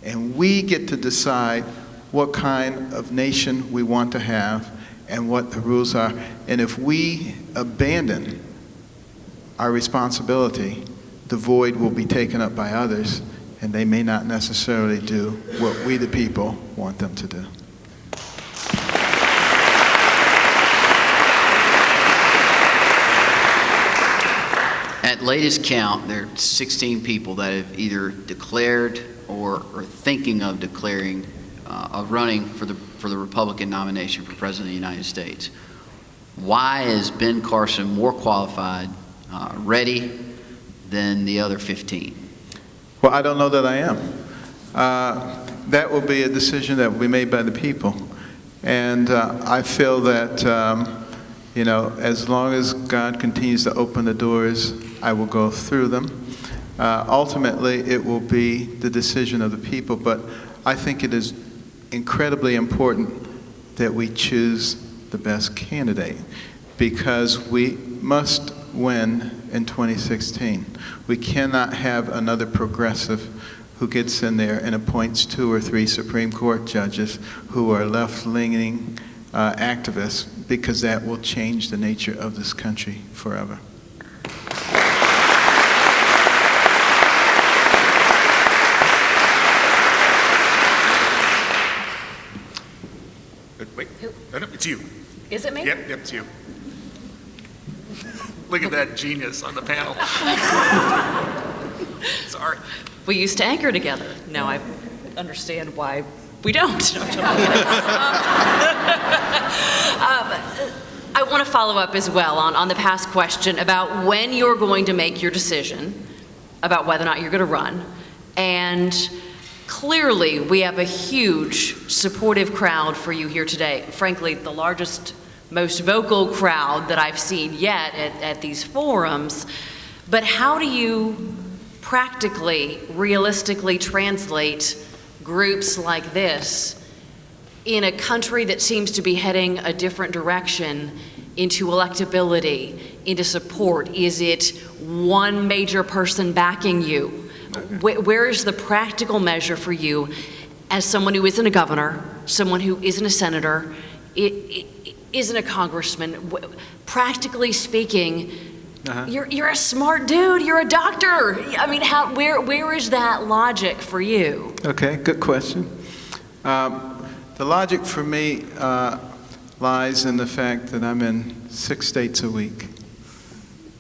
and we get to decide what kind of nation we want to have and what the rules are. And if we abandon our responsibility, the void will be taken up by others, and they may not necessarily do what we the people want them to do.
At latest count, there are 16 people that have either declared or are thinking of declaring, of running for the Republican nomination for President of the United States. Why is Ben Carson more qualified, ready than the other 15?
Well, I don't know that I am. That will be a decision that will be made by the people. And I feel that, as long as God continues to open the doors, I will go through them. Ultimately, it will be the decision of the people, but I think it is incredibly important that we choose the best candidate, because we must win in 2016. We cannot have another progressive who gets in there and appoints 2 or 3 Supreme Court judges who are left-leaning activists, because that will change the nature of this country forever.
Is it me?
Yep, it's you. Look at that genius on the panel. Sorry.
We used to anchor together. Now I understand why we don't. I want to follow up as well on the past question about when you're going to make your decision about whether or not you're going to run. And clearly, we have a huge supportive crowd for you here today. Frankly, the largest, most vocal crowd that I've seen yet at these forums. But how do you practically, realistically translate groups like this in a country that seems to be heading a different direction into electability, into support? Is it one major person backing you? Where is the practical measure for you as someone who isn't a governor, someone who isn't a senator, isn't a congressman? Practically speaking, you're a smart dude, you're a doctor. I mean, where is that logic for you?
Okay, good question. The logic for me lies in the fact that I'm in 6 states a week,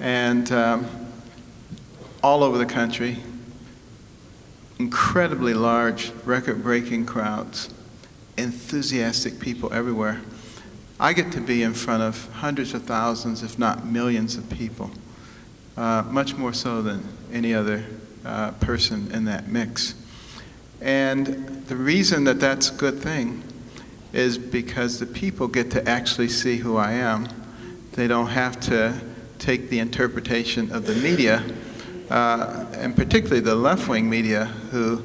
and all over the country, incredibly large, record-breaking crowds, enthusiastic people everywhere. I get to be in front of hundreds of thousands, if not millions of people, much more so than any other person in that mix. And the reason that that's a good thing is because the people get to actually see who I am. They don't have to take the interpretation of the media, and particularly the left-wing media, who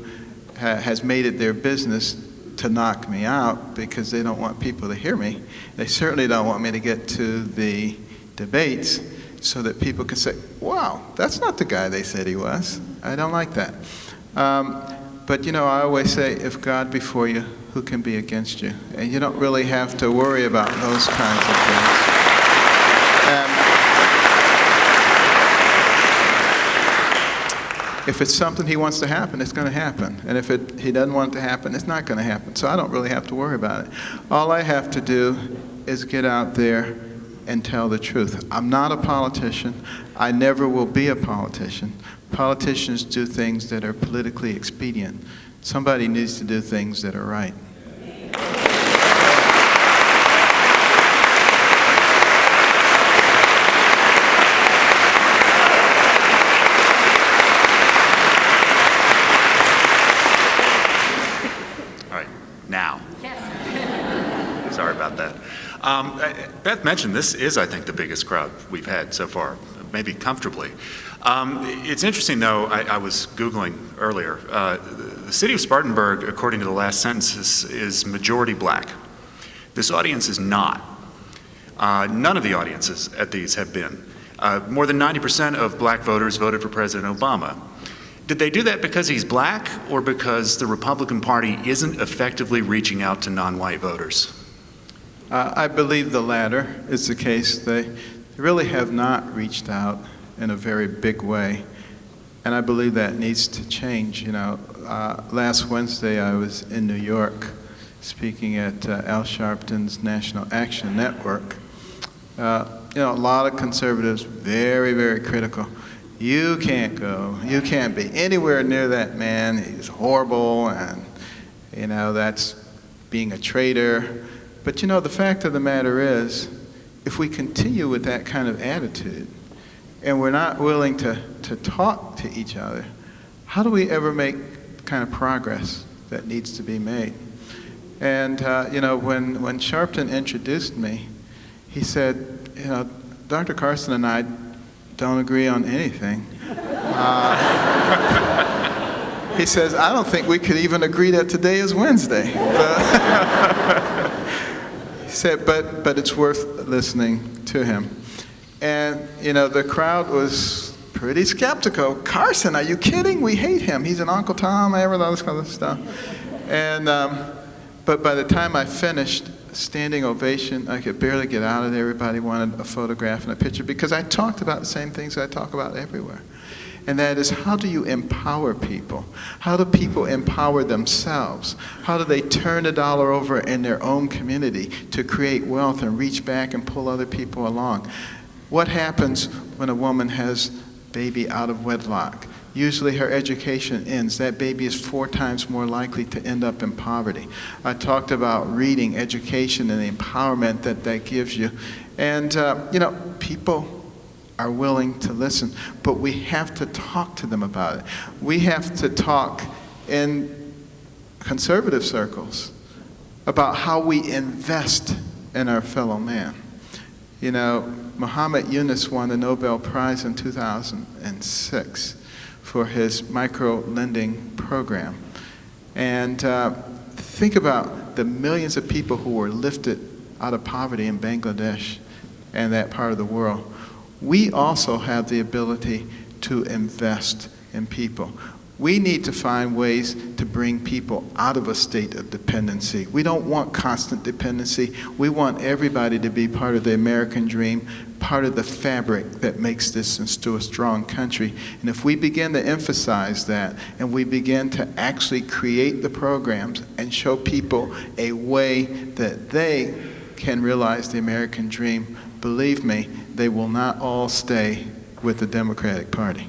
has made it their business to knock me out because they don't want people to hear me. They certainly don't want me to get to the debates so that people can say, wow, that's not the guy they said he was. I don't like that. But you know, I always say, if God be for you, who can be against you? And you don't really have to worry about those kinds of things. If it's something he wants to happen, it's going to happen. And if he doesn't want it to happen, it's not going to happen. So I don't really have to worry about it. All I have to do is get out there and tell the truth. I'm not a politician. I never will be a politician. Politicians do things that are politically expedient. Somebody needs to do things that are right.
Sorry about that. Beth mentioned this is, I think, the biggest crowd we've had so far, maybe comfortably. It's interesting, though, I was Googling earlier. The city of Spartanburg, according to the last census, is majority black. This audience is not. None of the audiences at these have been. More than 90% of black voters voted for President Obama. Did they do that because he's black, or because the Republican Party isn't effectively reaching out to non-white voters?
I believe the latter is the case. They really have not reached out in a very big way, and I believe that needs to change. You know, last Wednesday I was in New York speaking at Al Sharpton's National Action Network. You know, a lot of conservatives very, very critical. You can't go. You can't be anywhere near that man. He's horrible, and you know, that's being a traitor. But you know, the fact of the matter is, if we continue with that kind of attitude, and we're not willing to talk to each other, how do we ever make the kind of progress that needs to be made? And you know, when Sharpton introduced me, he said, you know, Dr. Carson and I don't agree on anything. He says, I don't think we could even agree that today is Wednesday. He said, but it's worth listening to him. And, you know, the crowd was pretty skeptical. Carson, are you kidding? We hate him. He's an Uncle Tom, all this kind of stuff. And, but by the time I finished, standing ovation, I could barely get out of there. Everybody wanted a photograph and a picture because I talked about the same things I talk about everywhere. and that is, how do you empower people? How do people empower themselves? How do they turn a dollar over in their own community to create wealth and reach back and pull other people along? What happens when a woman has a baby out of wedlock? Usually her education ends. That baby is 4 times more likely to end up in poverty. I talked about reading, education, and the empowerment that that gives you. And, people are willing to listen, but we have to talk to them about it. We have to talk in conservative circles about how we invest in our fellow man. Muhammad Yunus won the Nobel Prize in 2006 for his micro-lending program. And think about the millions of people who were lifted out of poverty in Bangladesh and that part of the world. We also have the ability to invest in people. We need to find ways to bring people out of a state of dependency. We don't want constant dependency. We want everybody to be part of the American dream, part of the fabric that makes this into a strong country. And if we begin to emphasize that, and we begin to actually create the programs and show people a way that they can realize the American dream, believe me, they will not all stay with the Democratic Party.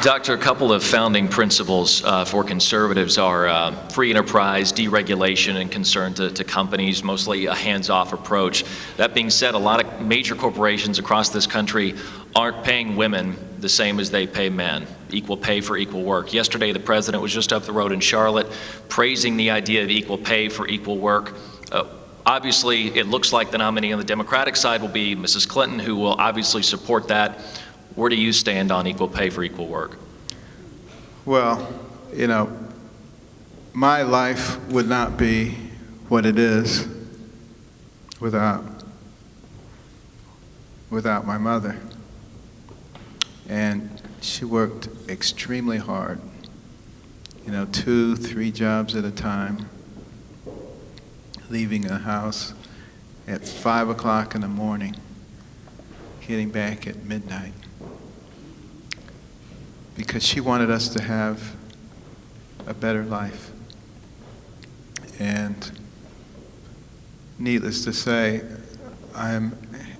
Doctor, a couple of founding principles for conservatives are free enterprise, deregulation, and concern to companies, mostly a hands-off approach. That being said, a lot of major corporations across this country aren't paying women the same as they pay men. Equal pay for equal work. Yesterday, the president was just up the road in Charlotte praising the idea of equal pay for equal work. Obviously, it looks like the nominee on the Democratic side will be Mrs. Clinton, who will obviously support that. Where do you stand on equal pay for equal work?
Well, my life would not be what it is without my mother. And she worked extremely hard, 2, 3 jobs at a time, leaving the house at 5 o'clock in the morning, getting back at midnight, because she wanted us to have a better life. And needless to say, I'm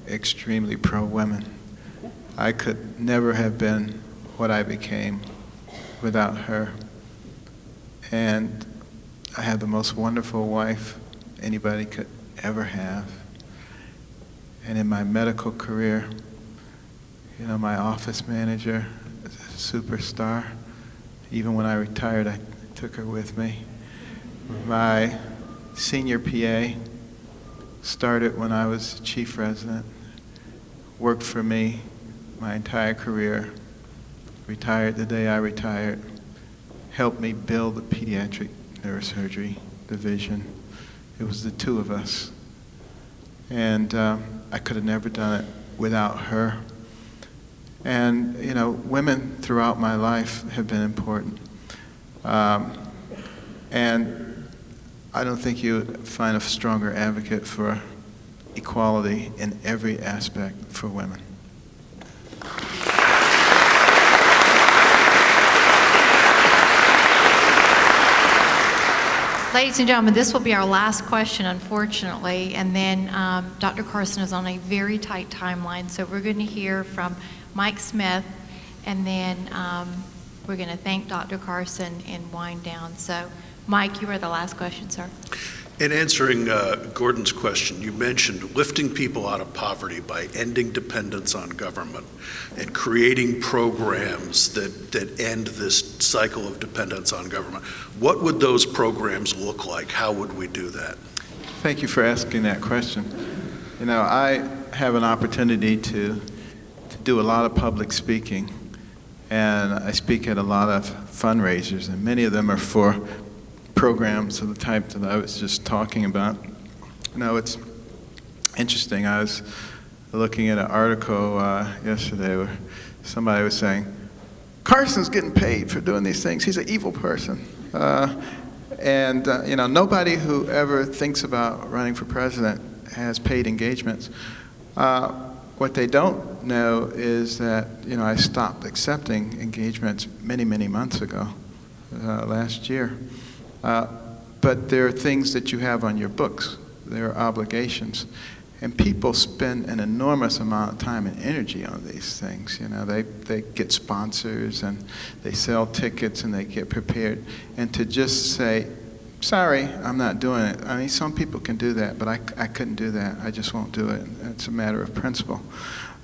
extremely pro-women. I could never have been what I became without her. And I have the most wonderful wife anybody could ever have. And in my medical career, my office manager is a superstar. Even when I retired, I took her with me. My senior PA started when I was chief resident, worked for me my entire career, retired the day I retired, helped me build the pediatric neurosurgery division. It was the 2 of us. And I could have never done it without her. And, women throughout my life have been important. And I don't think you would find a stronger advocate for equality in every aspect for women.
Ladies and gentlemen, this will be our last question, unfortunately, and then Dr. Carson is on a very tight timeline, so we're going to hear from Mike Smith, and then we're going to thank Dr. Carson and wind down. So, Mike, you are the last question, sir.
In answering Gordon's question, you mentioned lifting people out of poverty by ending dependence on government and creating programs that end this cycle of dependence on government. What would those programs look like? How would we do that?
Thank you for asking that question. I have an opportunity to do a lot of public speaking, and I speak at a lot of fundraisers, and many of them are for programs of the type that I was just talking about. It's interesting. I was looking at an article yesterday where somebody was saying, Carson's getting paid for doing these things. He's an evil person. And nobody who ever thinks about running for president has paid engagements. What they don't know is that I stopped accepting engagements many, many months ago, last year. But there are things that you have on your books. There are obligations. And people spend an enormous amount of time and energy on these things. They get sponsors and they sell tickets and they get prepared. And to just say, sorry, I'm not doing it. I mean, some people can do that, but I couldn't do that. I just won't do it. It's a matter of principle.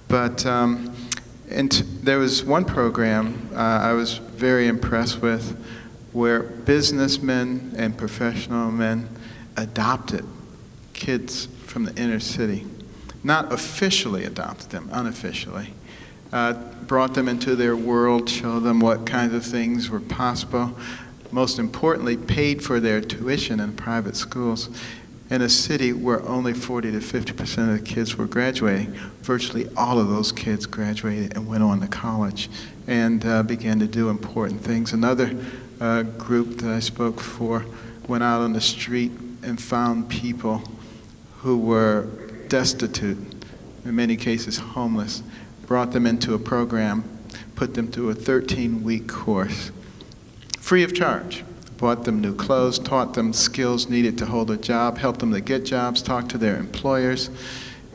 But there was one program I was very impressed with where businessmen and professional men adopted kids from the inner city. Not officially adopted them, unofficially. Brought them into their world, showed them what kinds of things were possible. Most importantly, paid for their tuition in private schools in a city where only 40 to 50% of the kids were graduating. Virtually all of those kids graduated and went on to college and began to do important things. Another group that I spoke for went out on the street and found people who were destitute, in many cases homeless, brought them into a program, put them through a 13-week course, free of charge. Bought them new clothes, taught them skills needed to hold a job, helped them to get jobs, talked to their employers,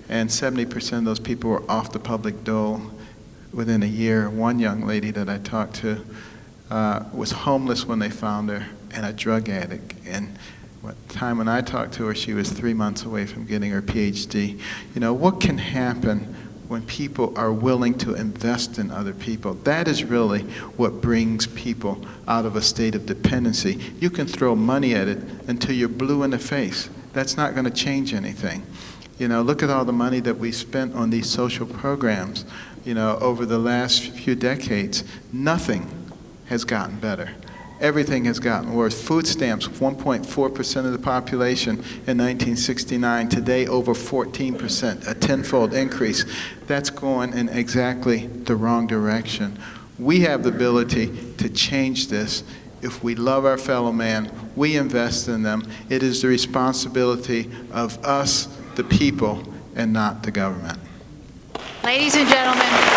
and 70% of those people were off the public dole within a year. One young lady that I talked to was homeless when they found her and a drug addict. And time when I talked to her, she was 3 months away from getting her PhD. What can happen when people are willing to invest in other people? That is really what brings people out of a state of dependency. You can throw money at it until you're blue in the face. That's not going to change anything. Look at all the money that we spent on these social programs, over the last few decades. Nothing has gotten better. Everything has gotten worse. Food stamps, 1.4% of the population in 1969. Today, over 14%, a tenfold increase. That's going in exactly the wrong direction. We have the ability to change this. If we love our fellow man, we invest in them. It is the responsibility of us, the people, and not the government.
Ladies and gentlemen.